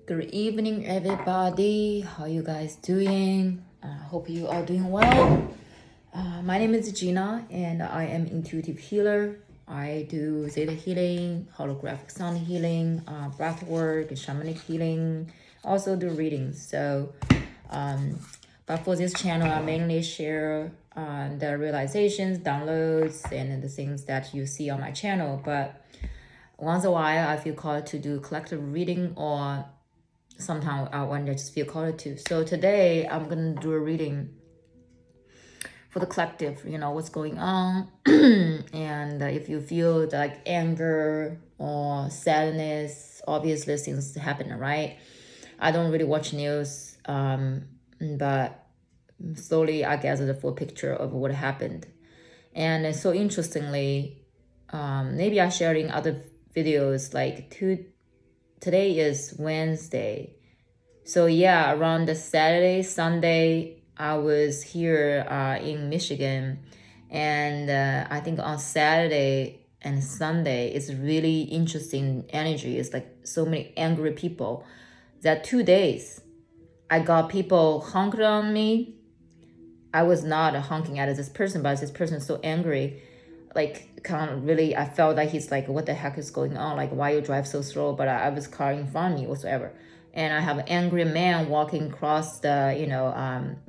Good evening, everybody. How you guys doing? Hope you are doing well. My name is Gina, and I am intuitive healer. I do theta healing, holographic sound healing, breathwork, shamanic healing. Also do readings. But for this channel, I mainly share the realizations, downloads, and the things that you see on my channel. But once in a while, I feel called to do collective reading, or sometimes I want to just feel called to. So today I'm going to do a reading for the collective, what's going on. And if you feel like anger or sadness, obviously things happen, right? I don't really watch news, but slowly I gather the full picture of what happened. And so interestingly, maybe I shared in other videos, like today is Wednesday. So yeah, around the Saturday, Sunday, I was here in Michigan. And I think on Saturday and Sunday, it's really interesting energy. It's like so many angry people. That 2 days, I got people honking on me. I was not honking at this person, but this person is so angry. Like, kind of really, I felt like he's like, what the heck is going on? Like, why you drive so slow? But I was car in front of me whatsoever. And I have an angry man walking across the,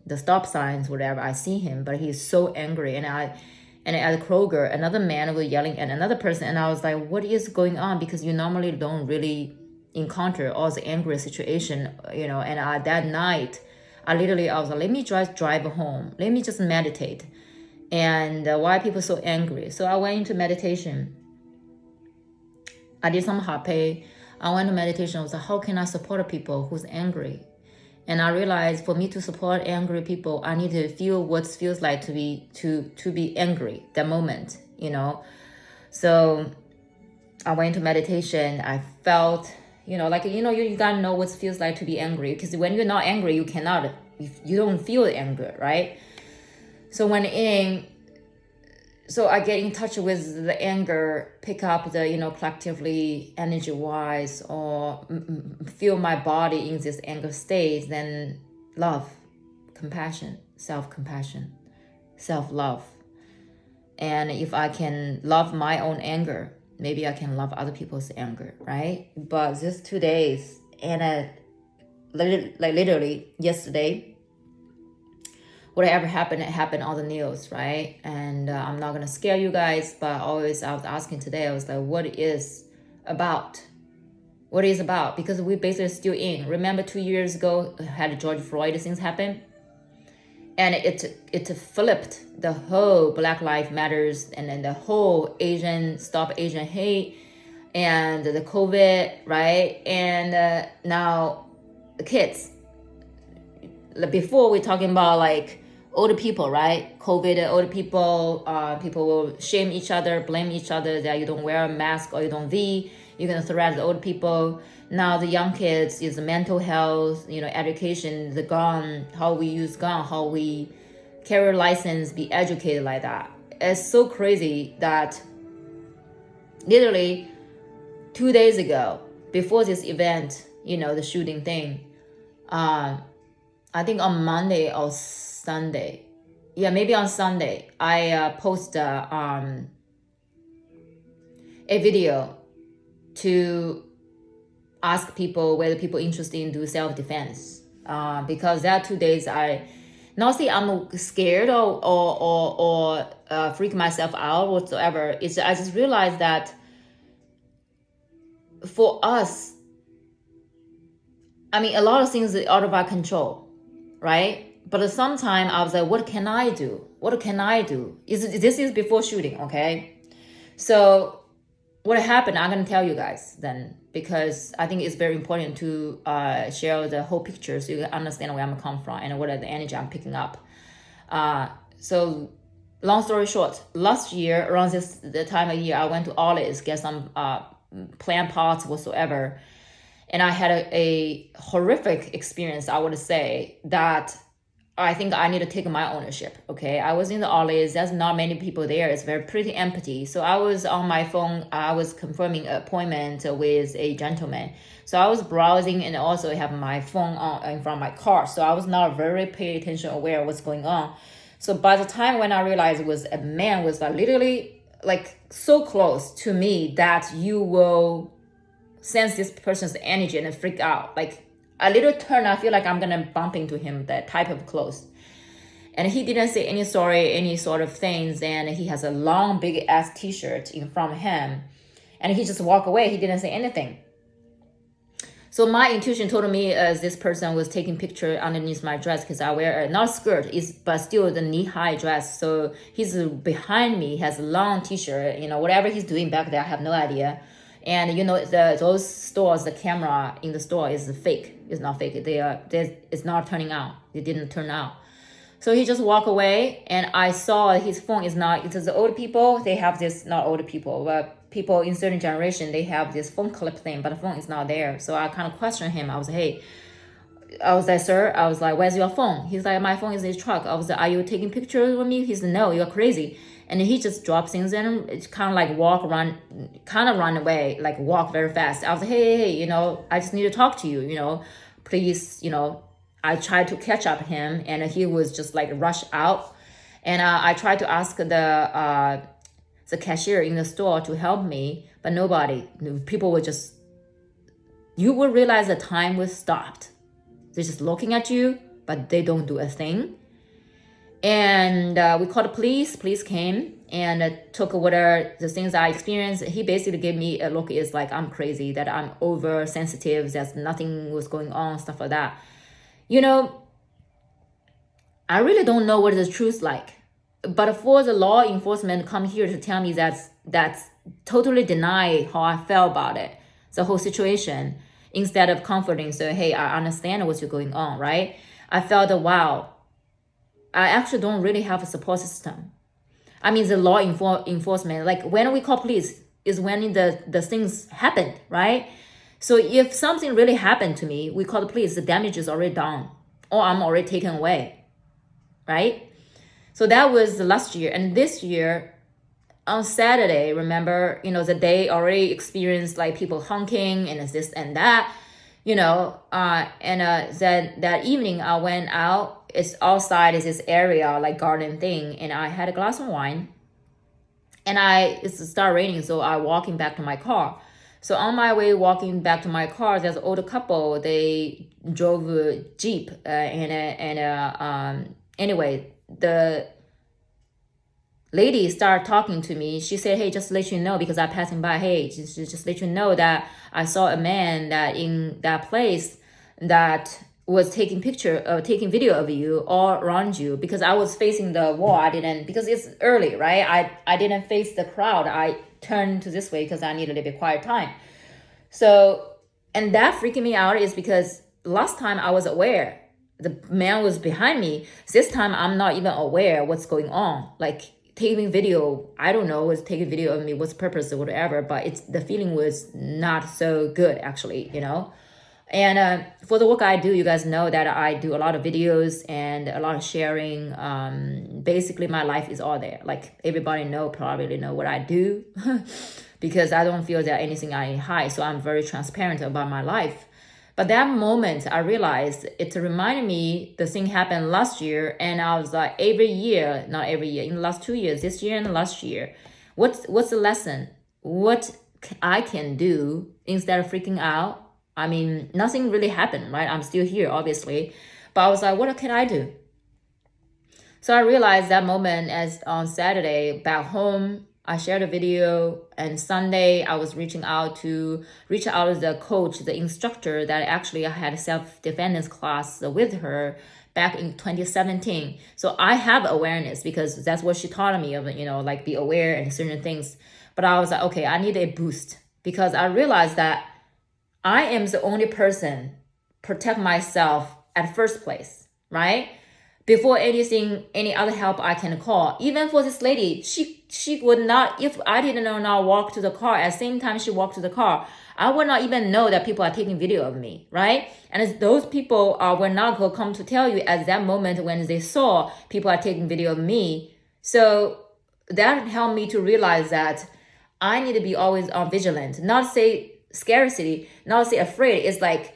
the stop signs, whatever. I see him, but he's so angry. And at Kroger, another man was yelling at another person. And I was like, what is going on? Because you normally don't really encounter all the angry situation, and that night, I was like, let me drive home. Let me just meditate. And why people so angry? So I went into meditation. I did some hape. I went to meditation. I was like, how can I support people who's angry? And I realized for me to support angry people, I need to feel what it feels like to be angry that moment, So I went to meditation. I felt, you gotta know what it feels like to be angry, because when you're not angry, you don't feel anger, right? So so I get in touch with the anger, pick up the, collectively energy-wise, or feel my body in this anger state, then love, compassion, self-compassion, self-love. And if I can love my own anger, maybe I can love other people's anger, right? But this 2 days, and literally yesterday, whatever happened, it happened on the news, right? And I'm not gonna scare you guys, but I was asking today, I was like, what is about? Because we basically still in. Remember 2 years ago, had George Floyd things happen? And it flipped the whole Black Lives Matters, and then the whole Stop Asian Hate, and the COVID, right? And now the kids. Before we're talking about like older people, right? COVID, older people, people will shame each other, blame each other that you don't wear a mask or you don't you're gonna threat the older people. Now the young kids is the mental health, education, the gun, how we use gun, how we carry a license, be educated like that. It's so crazy that literally 2 days ago, before this event, the shooting thing, I think on Monday or Sunday, maybe on Sunday, I post a video to ask people whether people interested in do self-defense, because that 2 days I not say I'm scared or freak myself out whatsoever. I just realized that for us, a lot of things are out of our control, right? But sometimes I was like, what can I do? This is before shooting, okay? So what happened, I'm going to tell you guys then, because I think it's very important to share the whole picture so you can understand where I'm coming from and what are the energy I'm picking up. So long story short, last year, around the time of year, I went to Ollie's, get some plant pots whatsoever. And I had a horrific experience, I would say, that I think I need to take my ownership. Okay, I was in the Ollies. There's not many people there. It's very pretty empty. So I was on my phone. I was confirming an appointment with a gentleman. So I was browsing and also have my phone on in front of my car. So I was not very pay attention, aware of what's going on. So by the time when I realized it was a man, was like literally like so close to me that you will sense this person's energy and freak out. Like a little turn, I feel like I'm gonna bump into him, that type of close. And he didn't say any sorry, any sort of things. And he has a long, big ass t-shirt in front of him. And he just walked away. He didn't say anything. So my intuition told me as this person was taking picture underneath my dress because I wear a, not skirt, but still the knee-high dress. So he's behind me, has a long t-shirt, whatever he's doing back there, I have no idea. And those stores, the camera in the store is fake. It's not fake. It's not turning out. It didn't turn out. So he just walked away, and I saw his phone is not. It's the old people. They have this, not old people, but people in certain generation. They have this phone clip thing, but the phone is not there. So I kind of questioned him. I was like, sir. I was like, where's your phone? He's like, my phone is in his truck. I was like, are you taking pictures with me? He said, no, you're crazy. And he just dropped things and it's kind of like run away, like walk very fast. I was like, hey, I just need to talk to you, please, I tried to catch up him and he was just like rush out. And I tried to ask the cashier in the store to help me, but nobody. People were just, you would realize the time was stopped. They're just looking at you, but they don't do a thing. And we called the police. Police came and took whatever the things I experienced. He basically gave me a look is like I'm crazy, that I'm oversensitive, that nothing was going on, stuff like that. I really don't know what the truth like. But for the law enforcement come here to tell me that's totally deny how I felt about it, the whole situation, instead of comforting, say, hey, I understand what's going on, right? I felt that, wow, I actually don't really have a support system. I mean, the law enforcement, like when we call police is when the things happened, right? So if something really happened to me, we call the police, the damage is already done or I'm already taken away, right? So that was last year. And this year on Saturday, remember, the day already experienced like people honking and this and that, then that evening I went out. It's outside is this area like garden thing, and I had a glass of wine, and it started raining, so I walking back to my car. So on my way walking back to my car, there's an older couple. They drove a Jeep, anyway, the lady started talking to me. She said, hey, just to let you know, because I'm passing by, hey, just let you know that I saw a man that in that place that was taking video of you all around you, because I was facing the wall. Because it's early, right? I didn't face the crowd. I turned to this way because I need a little bit quiet time. So, and that freaking me out is because last time I was aware the man was behind me. This time I'm not even aware what's going on. Like taking video, I don't know, was taking video of me, what's the purpose or whatever, but the feeling was not so good actually, And for the work I do, you guys know that I do a lot of videos and a lot of sharing. Basically, my life is all there. Like everybody probably know what I do because I don't feel that anything I hide. So I'm very transparent about my life. But that moment, I realized it reminded me the thing happened last year. And I was like, in the last 2 years, this year and last year, what's the lesson? What I can do instead of freaking out? I mean, nothing really happened, right? I'm still here, obviously. But I was like, what can I do? So I realized that moment as on Saturday back home, I shared a video, and Sunday I was reaching out to the coach, the instructor that actually I had a self-defense class with her back in 2017. So I have awareness because that's what she taught me of, like be aware and certain things. But I was like, okay, I need a boost because I realized that I am the only person protect myself at first place, right? Before any other help I can call. Even for this lady, she would not, if I didn't know now walk to the car, at the same time she walked to the car, I would not even know that people are taking video of me, right? And those people were not going to come to tell you at that moment when they saw people are taking video of me. So that helped me to realize that I need to be always vigilant, not say scarcity, not say afraid. It's like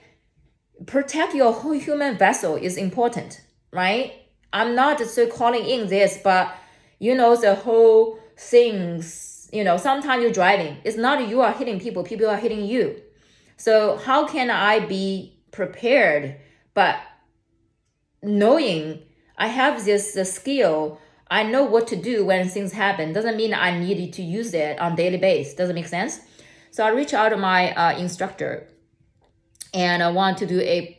protect your whole human vessel is important, right? I'm not so calling in this, but the whole things, sometimes you're driving. It's not you are hitting people, people are hitting you. So how can I be prepared, but knowing I have this skill, I know what to do when things happen. Doesn't mean I need to use it on daily basis. Doesn't make sense? So I reach out to my instructor, and I want to do a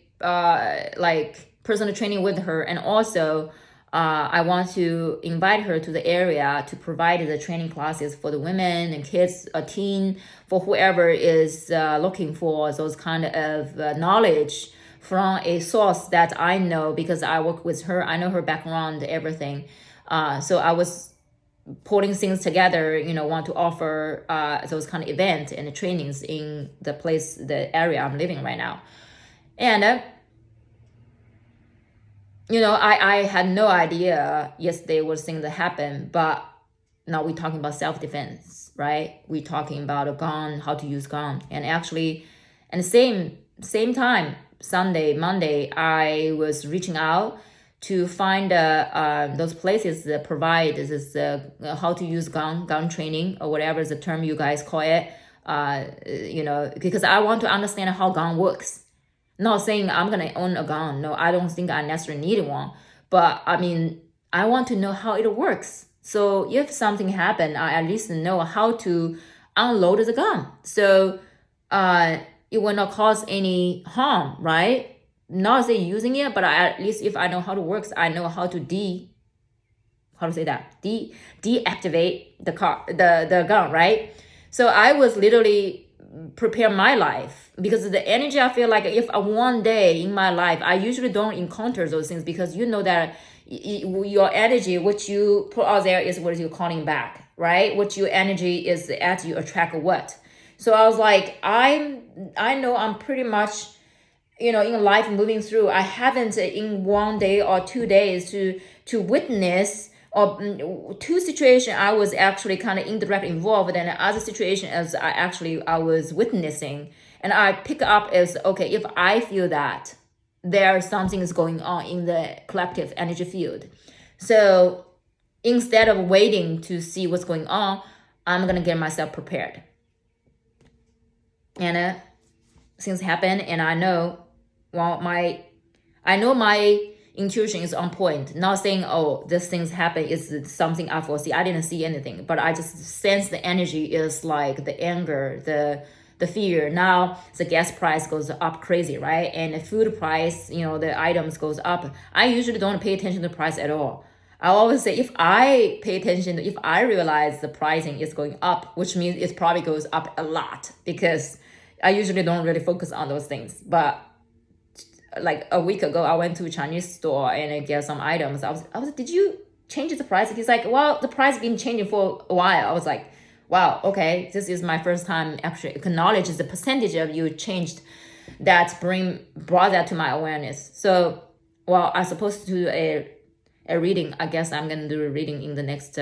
personal training with her, and also I want to invite her to the area to provide the training classes for the women and kids, a teen, for whoever is looking for those kind of knowledge from a source that I know, because I work with her. I know her background, everything. So I was putting things together, want to offer those kind of events and trainings in the area I'm living right now. And I had no idea yesterday was things that happened, but now we're talking about self-defense, right? We're talking about a gun, how to use gun. And actually, and the same time, Sunday, Monday, I was reaching out to find those places that provide this how to use gun training, or whatever the term you guys call it, because I want to understand how gun works. Not saying I'm gonna own a gun. No, I don't think I necessarily need one. But I mean, I want to know how it works. So if something happened, I at least know how to unload the gun. So it will not cause any harm, right? Not say using it, but at least if I know how it works, I know how to deactivate the gun, right? So I was literally prepare my life, because the energy, I feel like if one day in my life, I usually don't encounter those things, because that your energy, what you put out there is what you're calling back, right? What your energy is at, you attract what. So I was like, I know I'm pretty much, in life moving through, I haven't in 1 day or 2 days to witness or two situations I was actually kind of indirectly involved, and other situation as I was witnessing, and I pick up as, okay, if I feel that there something is going on in the collective energy field, so instead of waiting to see what's going on, I'm gonna get myself prepared. And things happen, and I know, my intuition is on point. Not saying, oh, this things happen is something I foresee. I didn't see anything, but I just sense the energy is like the anger, the fear. Now the gas price goes up crazy, right? And the food price, the items goes up. I usually don't pay attention to the price at all. I always say, if I pay attention, if I realize the pricing is going up, which means it probably goes up a lot, because I usually don't really focus on those things. But like a week ago, I went to a Chinese store and I get some items. I was, did you change the price? He's like, well, the price been changing for a while. I was like, wow, okay, this is my first time actually acknowledge the percentage of you changed that brought that to my awareness. So, well, I'm supposed to do a reading. I guess I'm gonna do a reading in the next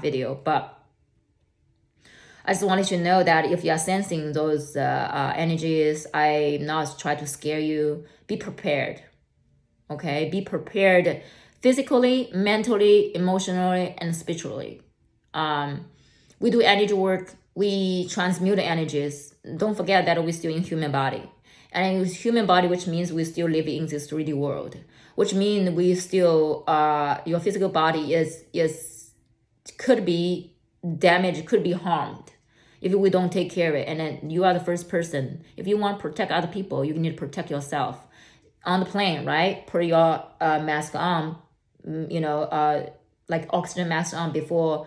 video, but I just wanted you to know that if you are sensing those energies, I not try to scare you. Be prepared, okay? Be prepared physically, mentally, emotionally, and spiritually. We do energy work. We transmute the energies. Don't forget that we're still in human body. And it's human body, which means we still live in this 3D world, which means we still, your physical body could be damaged, could be harmed if we don't take care of it. And then you are the first person. If you want to protect other people, you need to protect yourself. On the plane, right? Put your mask on, like oxygen mask on before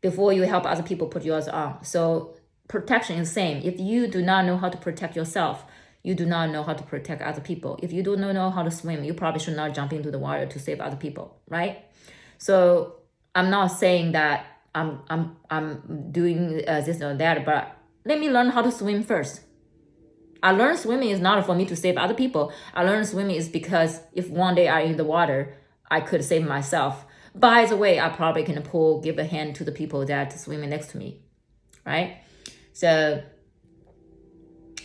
you help other people put yours on. So protection is the same. If you do not know how to protect yourself, you do not know how to protect other people. If you do not know how to swim, you probably should not jump into the water to save other people, right? So I'm not saying that I'm doing this or that, but let me learn how to swim first. I learned swimming is not for me to save other people. I learned swimming is because if one day I'm in the water, I could save myself. By the way, I probably can give a hand to the people that are swimming next to me, right? So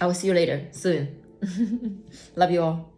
I will see you later soon. Love you all.